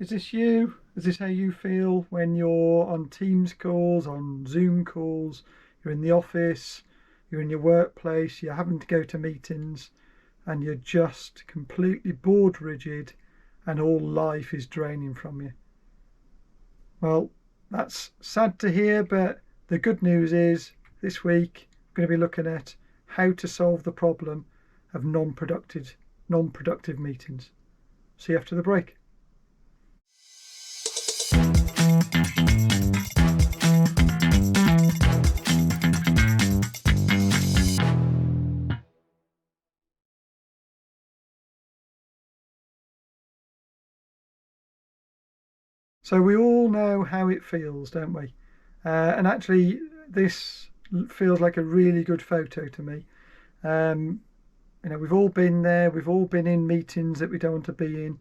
Is this you? Is this how you feel when you're on Teams calls, on Zoom calls, you're in the office, you're in your workplace, you're having to go to meetings, and you're just completely bored rigid and all life is draining from you? Well, that's sad to hear, but the good news is this week I'm going to be looking at how to solve the problem of non-productive meetings. See you after the break. So we all know how it feels, don't we? And actually, this feels like a really good photo to me. We've all been there. We've all been in meetings that we don't want to be in.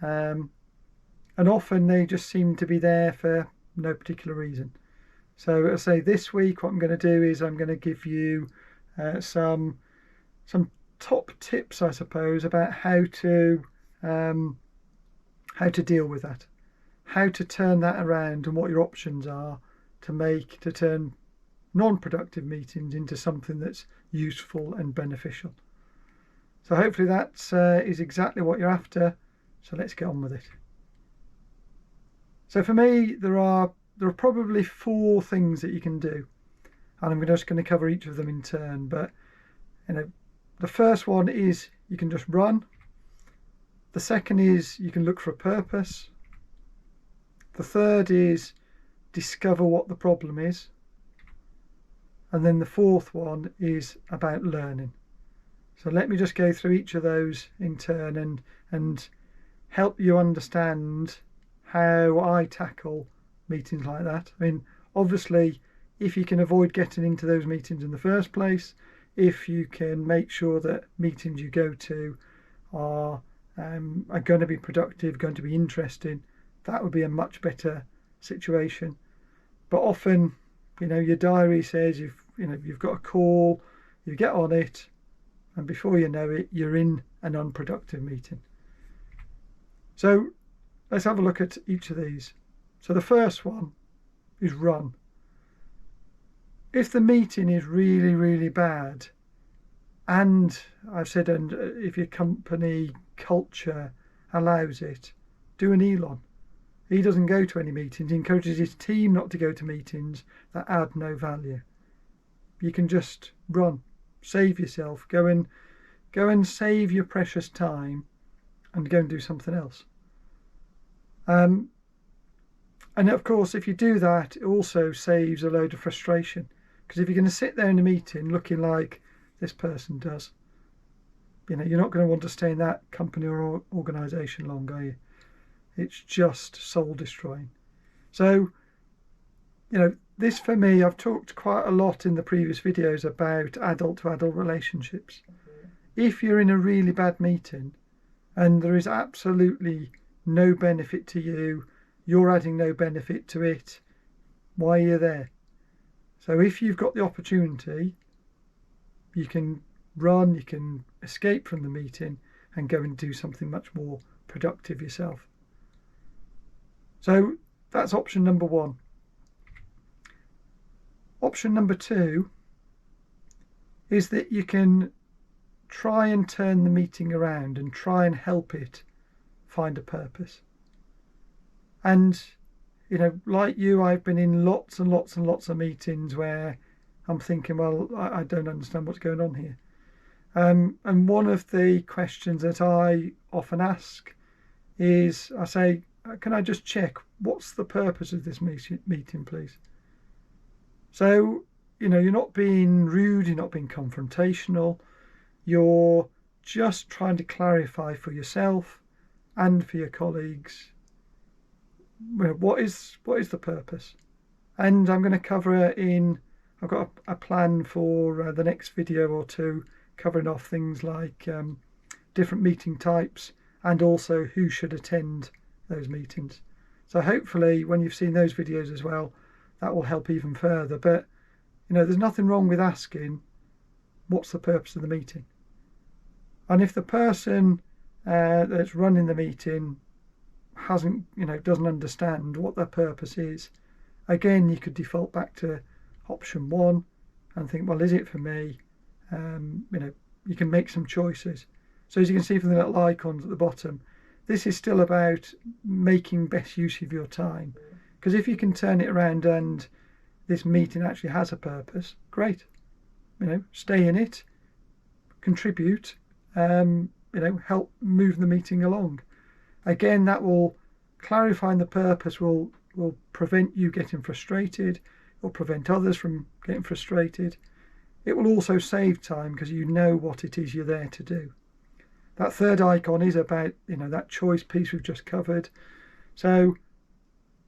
And often they just seem to be there for no particular reason. So I say this week, what I'm going to do is I'm going to give you some top tips, I suppose, about how to deal with that, how to turn that around, and what your options are to turn non-productive meetings into something that's useful and beneficial. So hopefully that is exactly what you're after. So let's get on with it. So for me, there are probably 4 things that you can do, and I'm just going to cover each of them in turn. But the first one is you can just run. The second is you can look for a purpose. The third is discover what the problem is. And then the fourth one is about learning. So let me just go through each of those in turn and help you understand how I tackle meetings like that. I mean, obviously, if you can avoid getting into those meetings in the first place, if you can make sure that meetings you go to are going to be productive, going to be interesting, that would be a much better situation. But often, your diary says you've got a call, you get on it, and before you know it, you're in an unproductive meeting. So let's have a look at each of these. So the first one is run. If the meeting is really, really bad, and I've said, and if your company culture allows it, do an Elon. He doesn't go to any meetings. He encourages his team not to go to meetings that add no value. You can just run, save yourself, go and save your precious time and go and do something else. And of course, if you do that, it also saves a load of frustration, because if you're going to sit there in a meeting looking like this person does, you're not going to want to stay in that company or organisation long, are you? It's just soul destroying. So, this for me, I've talked quite a lot in the previous videos about adult to adult relationships. If you're in a really bad meeting and there is absolutely no benefit to you, you're adding no benefit to it, why are you there? So if you've got the opportunity, you can run, you can escape from the meeting and go and do something much more productive yourself. So that's option number 1. Option number 2 is that you can try and turn the meeting around and try and help it find a purpose. And like you, I've been in lots and lots and lots of meetings where I'm thinking, well, I don't understand what's going on here. And one of the questions that I often ask is, I say, can I just check what's the purpose of this meeting, please? So, you're not being rude, you're not being confrontational, you're just trying to clarify for yourself and for your colleagues, what is the purpose. And I'm going to cover it I've got a plan for the next video or two, covering off things like different meeting types and also who should attend those meetings. So hopefully when you've seen those videos as well, that will help even further. But there's nothing wrong with asking, what's the purpose of the meeting? And if the person that's running the meeting hasn't, doesn't understand what their purpose is, again, you could default back to option 1 and think, well, is it for me? You can make some choices. So as you can see from the little icons at the bottom, this is still about making best use of your time. Because if you can turn it around and this meeting actually has a purpose, great. Stay in it, contribute, help move the meeting along. Again, that will clarifying the purpose will prevent you getting frustrated, or prevent others from getting frustrated. It will also save time because you know what it is you're there to do. That third icon is about that choice piece we've just covered. So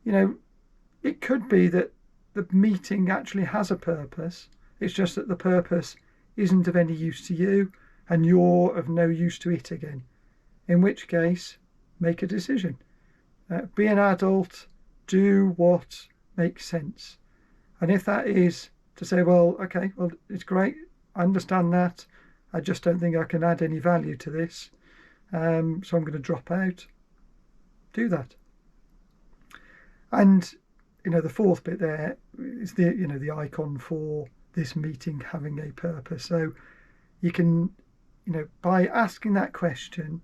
it could be that the meeting actually has a purpose. It's just that the purpose isn't of any use to you and you're of no use to it again, in which case make a decision. Be an adult, do what makes sense. And if that is to say, well, okay, well, it's great, I understand that, I just don't think I can add any value to this, so I'm going to drop out, do that. And the fourth bit there is the icon for this meeting having a purpose. So you can, by asking that question,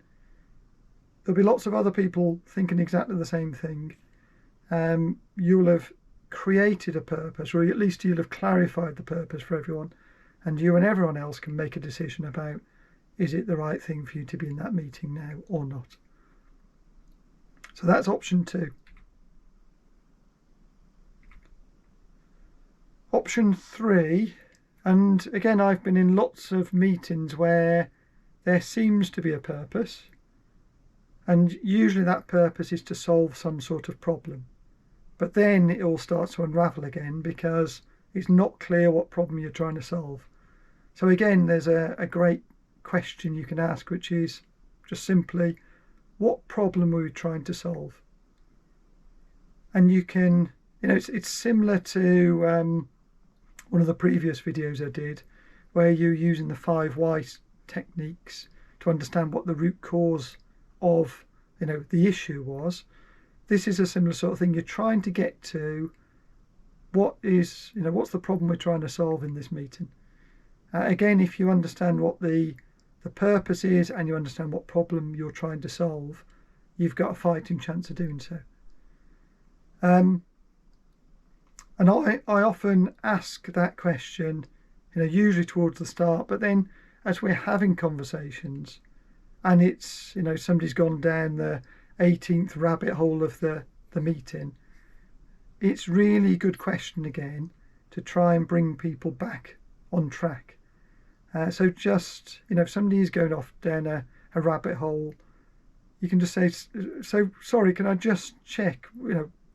there'll be lots of other people thinking exactly the same thing. You'll have created a purpose, or at least you'll have clarified the purpose for everyone, and you and everyone else can make a decision about, is it the right thing for you to be in that meeting now or not. So that's option 2. Option 3, and again, I've been in lots of meetings where there seems to be a purpose, and usually that purpose is to solve some sort of problem. But then it all starts to unravel again because it's not clear what problem you're trying to solve. So again, there's a great question you can ask, which is just simply, what problem are we trying to solve? And you can, it's similar to one of the previous videos I did, where you're using the 5 whys techniques to understand what the root cause of the issue was. This is a similar sort of thing. You're trying to get to what's the problem we're trying to solve in this meeting. Again, if you understand what the purpose is and you understand what problem you're trying to solve, you've got a fighting chance of doing so. And I often ask that question, usually towards the start, but then as we're having conversations and it's, somebody's gone down the 18th rabbit hole of the meeting, it's really a good question again to try and bring people back on track. So just, if somebody is going off down a rabbit hole, you can just say, so sorry, can I just check,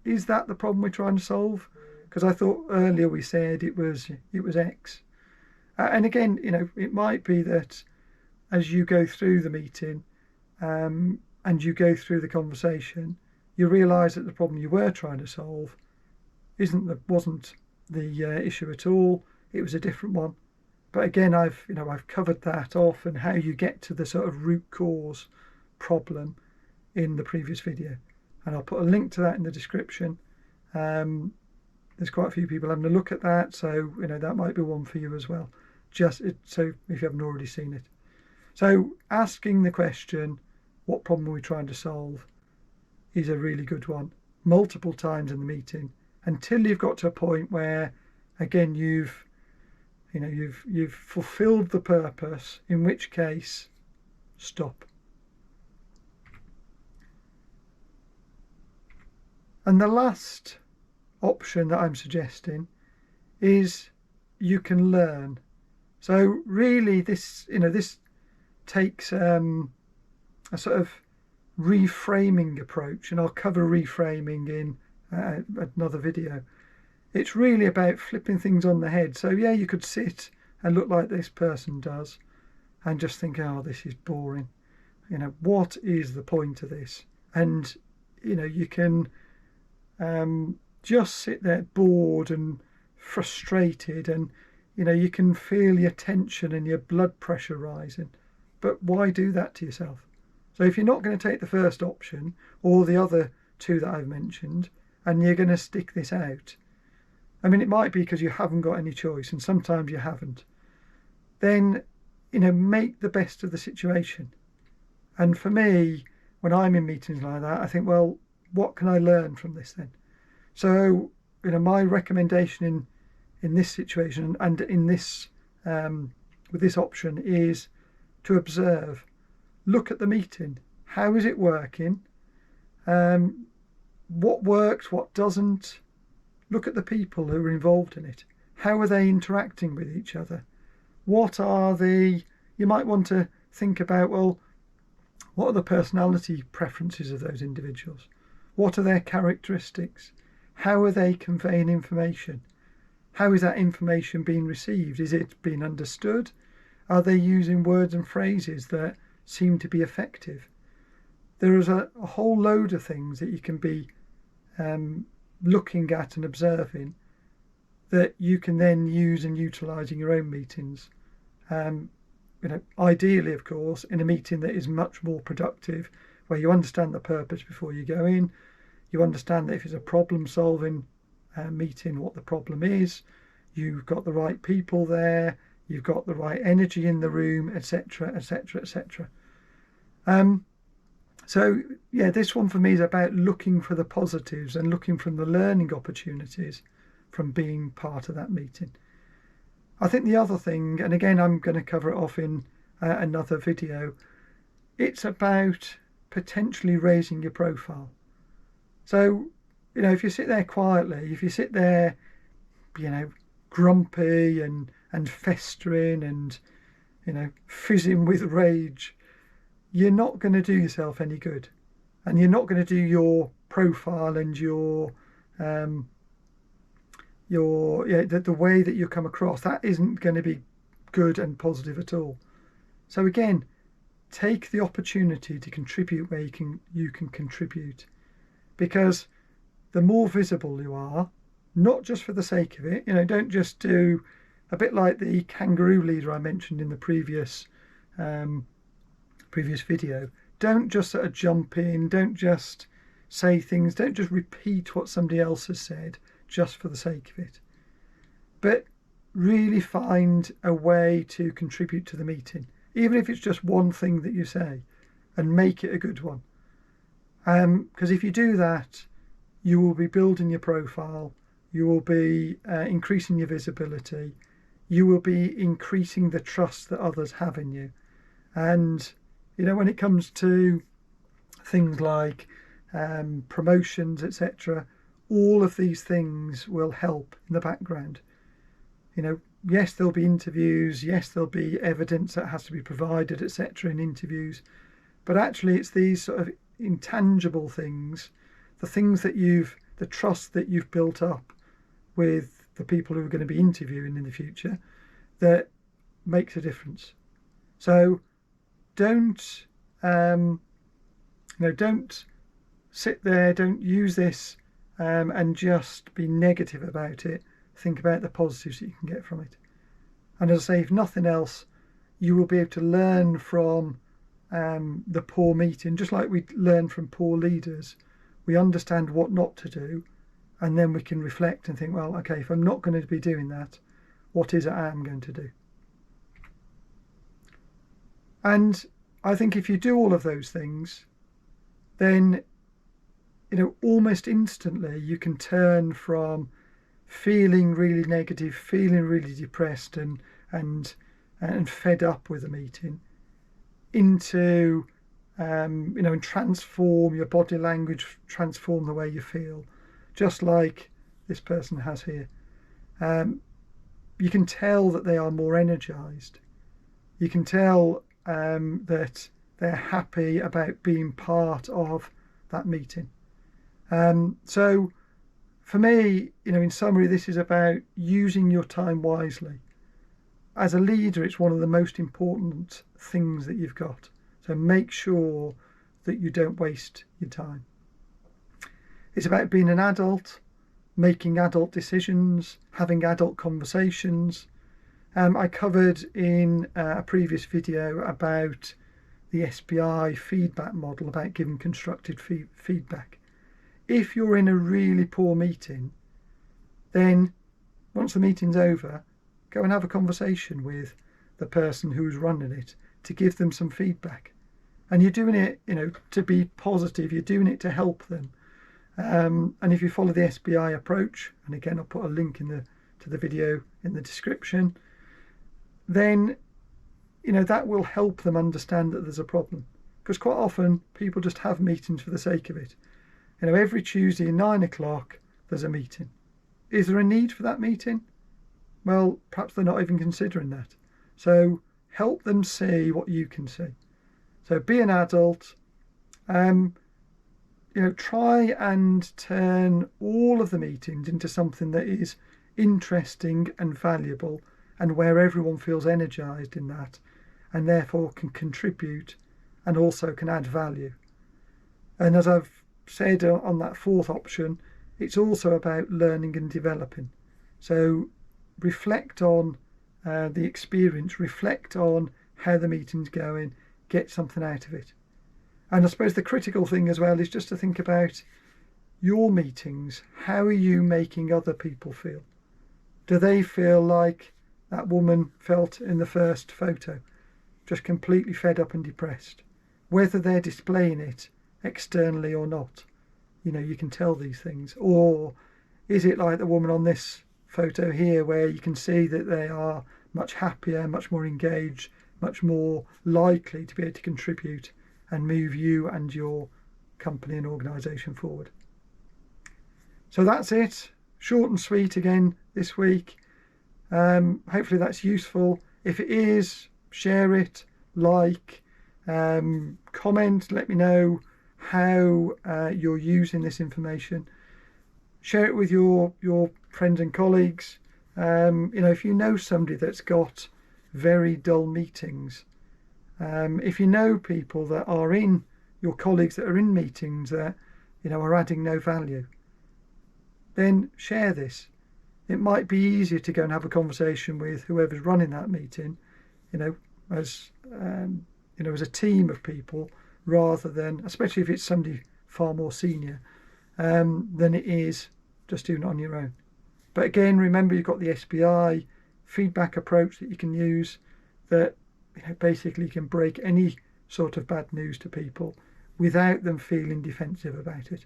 is that the problem we're trying to solve? Because I thought earlier we said it was X. And again, it might be that as you go through the meeting and you go through the conversation, you realise that the problem you were trying to solve wasn't the issue at all. It was a different one. But again, I've covered that off and how you get to the sort of root cause problem in the previous video, and I'll put a link to that in the description. There's quite a few people having a look at that, so that might be one for you as well, so if you haven't already seen it. So asking the question, what problem are we trying to solve, is a really good one, multiple times in the meeting, until you've got to a point where, again, you've fulfilled the purpose, in which case stop. And the last option that I'm suggesting is you can learn. So really this takes a sort of reframing approach, and I'll cover reframing in another video. It's really about flipping things on the head. So yeah, you could sit and look like this person does and just think, oh, this is boring. What is the point of this? And you can just sit there bored and frustrated, and you can feel your tension and your blood pressure rising. But why do that to yourself? So if you're not going to take the first option or the other two that I've mentioned, and you're going to stick this out, I mean, it might be because you haven't got any choice, and sometimes you haven't, then, make the best of the situation. And for me, when I'm in meetings like that, I think, well, what can I learn from this then? So, my recommendation in this situation and in this with this option is to observe. Look at the meeting. How is it working? What works, what doesn't? Look at the people who are involved in it. How are they interacting with each other? What are you might want to think about, well, what are the personality preferences of those individuals? What are their characteristics? How are they conveying information? How is that information being received? Is it being understood? Are they using words and phrases that seem to be effective? There is a whole load of things that you can be looking at and observing that you can then use and utilise in your own meetings. Ideally, of course, in a meeting that is much more productive, where you understand the purpose before you go in, you understand that if it's a problem-solving meeting, what the problem is, you've got the right people there, you've got the right energy in the room, etc., etc., etc. So yeah, this one for me is about looking for the positives and looking from the learning opportunities from being part of that meeting. I think the other thing, and again I'm going to cover it off in another video, it's about potentially raising your profile. So, if you sit there quietly, if you sit there, grumpy and festering and, fizzing with rage, you're not going to do yourself any good. And you're not going to do your profile and the way that you come across, that isn't going to be good and positive at all. So again, take the opportunity to contribute where you can contribute, because the more visible you are, not just for the sake of it, don't just do a bit like the kangaroo leader I mentioned in the previous video. Don't just sort of jump in, don't just say things, don't just repeat what somebody else has said just for the sake of it, but really find a way to contribute to the meeting, even if it's just one thing that you say, and make it a good one. Because if you do that, you will be building your profile, you will be increasing your visibility, you will be increasing the trust that others have in you. And when it comes to things like promotions, etc., all of these things will help in the background. Yes, there'll be interviews, yes, there'll be evidence that has to be provided, etc., in interviews, but actually it's these sort of intangible things, the things that the trust that you've built up with the people who are going to be interviewing in the future, that makes a difference. So don't sit there, don't use this and just be negative about it. Think about the positives that you can get from it. And as I say, if nothing else, you will be able to learn from the poor meeting, just like we learn from poor leaders. We understand what not to do, and then we can reflect and think, well, okay, if I'm not going to be doing that, what is it I am going to do? And I think if you do all of those things, then almost instantly you can turn from feeling really negative, feeling really depressed and fed up with the meeting, into and transform your body language, transform the way you feel, just like this person has here. You can tell that they are more energized. You can tell that they're happy about being part of that meeting. So for me, in summary, this is about using your time wisely. As a leader, it's one of the most important things that you've got. So make sure that you don't waste your time. It's about being an adult, making adult decisions, having adult conversations. I covered in a previous video about the SPI feedback model about giving constructive feedback. If you're in a really poor meeting, then once the meeting's over, go and have a conversation with the person who's running it to give them some feedback. And you're doing it, to be positive. You're doing it to help them. And if you follow the SPI approach, and again, I'll put a link to the video in the description, then that will help them understand that there's a problem. Because quite often people just have meetings for the sake of it. Every Tuesday at 9 o'clock there's a meeting. Is there a need for that meeting? Well, perhaps they're not even considering that. So help them see what you can see. So be an adult. Try and turn all of the meetings into something that is interesting and valuable, and where everyone feels energized in that, and therefore can contribute and also can add value. And as I've said on that fourth option, it's also about learning and developing. So reflect on the experience, reflect on how the meeting's going, get something out of it. And I suppose the critical thing as well is just to think about your meetings. How are you making other people feel? Do they feel like that woman felt in the first photo, just completely fed up and depressed? Whether they're displaying it externally or not, you can tell these things. Or is it like the woman on this photo here, where you can see that they are much happier, much more engaged, much more likely to be able to contribute and move you and your company and organisation forward? So that's it. Short and sweet again this week. Hopefully that's useful. If it is, share it, like, comment, let me know how you're using this information. Share it with your friends and colleagues. If you know somebody that's got very dull meetings, if you know people that are in, your colleagues that are in meetings that are adding no value, then share this. It might be easier to go and have a conversation with whoever's running that meeting, as a team of people, rather than, especially if it's somebody far more senior, than it is just doing it on your own. But again, remember, you've got the SPI feedback approach that you can use, that basically can break any sort of bad news to people without them feeling defensive about it.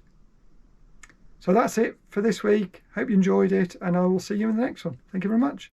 So that's it for this week. Hope you enjoyed it, and I will see you in the next one. Thank you very much.